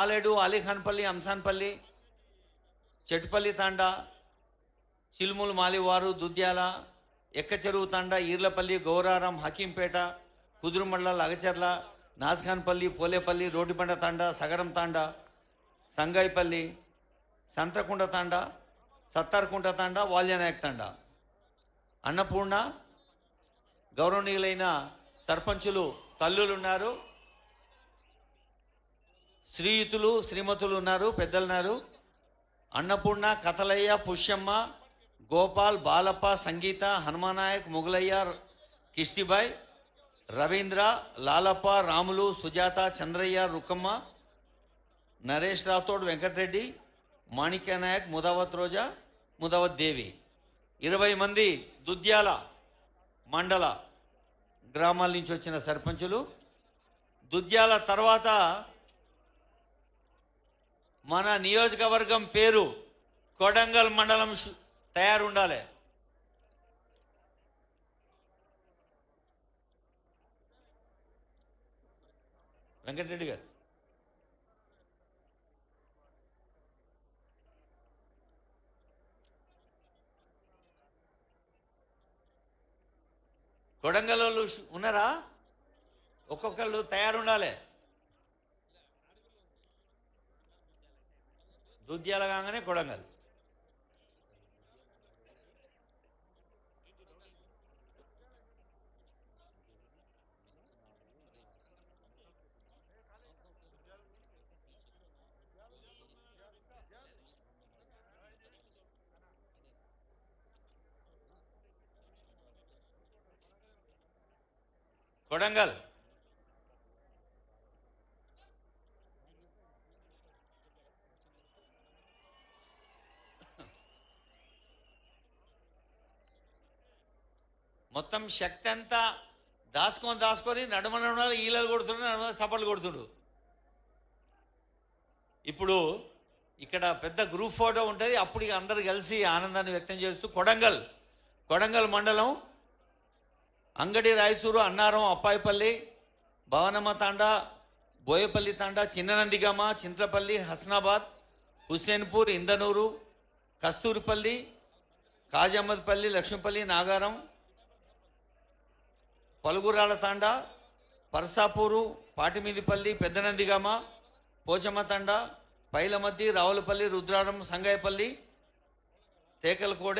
ఆలేడు, అలీఖాన్పల్లి, అంసాన్పల్లి, చెట్టుపల్లి తాండా, చిలుములు మాలివారు, దుద్యాల, ఎక్కచెరువు తాండా, ఈర్లపల్లి, గౌరారం, హకీంపేట, కుదురుమళ్ళ, అగచర్ల, నాజ్ఖాన్పల్లి, పోలేపల్లి, రోడ్డుబండ తాండా, సగరం తాండా, సంగాయిపల్లి, సంత్రకుంట తాండా, సత్తార్కుంట తాండా, వాల్యనాయక్ తాండా. అన్నపూర్ణ గౌరవనీయులైన సర్పంచులు తల్లులు ఉన్నారు, శ్రీయుతులు శ్రీమతులు ఉన్నారు, పెద్దలు ఉన్నారు. అన్నపూర్ణ, కథలయ్య, పుష్యమ్మ, గోపాల్, బాలప్ప, సంగీత, హనుమానాయక్, ముగలయ్య, కిష్టిబాయ్, రవీంద్ర, లాలప్ప, రాములు, సుజాత, చంద్రయ్య, రుక్కమ్మ, నరేష్ రాథోడ్, వెంకటరెడ్డి, మాణిక్య నాయక్, ముదావత్ రోజా, ముదావత్ దేవి. 20 మంది దుద్యాల మండల గ్రామాల నుంచి వచ్చిన సర్పంచులు. దుద్యాల తర్వాత మన నియోజకవర్గం పేరు కొడంగల్ మండలం తయారు ఉండాలి. వెంకటరెడ్డి గారు, కొడంగల్ వాళ్ళు ఉన్నారా? ఒక్కొక్కళ్ళు తయారుండాలి. దుద్యాల కాగానే కొడంగల్. కొడంగల్ మొత్తం శక్తి అంతా దాచుకొని నడుమన ఈలలు కొడుతుండు, నడుమ సపట్లు కొడుతుండు. ఇప్పుడు ఇక్కడ పెద్ద గ్రూప్ ఫోటో ఉంటుంది, అప్పుడు ఇక అందరు కలిసి ఆనందాన్ని వ్యక్తం చేస్తూ కొడంగల్ మండలం అంగడి, రాయచూరు, అన్నారం, అప్పాయిపల్లి, భవనమ్మ తాండా, బోయపల్లి తాండా, చిన్ననందిగామ, చింతపల్లి, హస్నాబాద్, హుస్సేన్పూర్, ఇందనూరు, కస్తూరిపల్లి, కాజమ్మద్పల్లి, లక్ష్మీపల్లి, నాగారం, పలుగురాల తాండా, పర్సాపూరు, పాటిమీదిపల్లి, పెద్దనందిగామ, పోచమ్మ తాండా, పైలమద్ది, రావులపల్లి, రుద్రారం, సంగాయపల్లి, తేకలకోడే,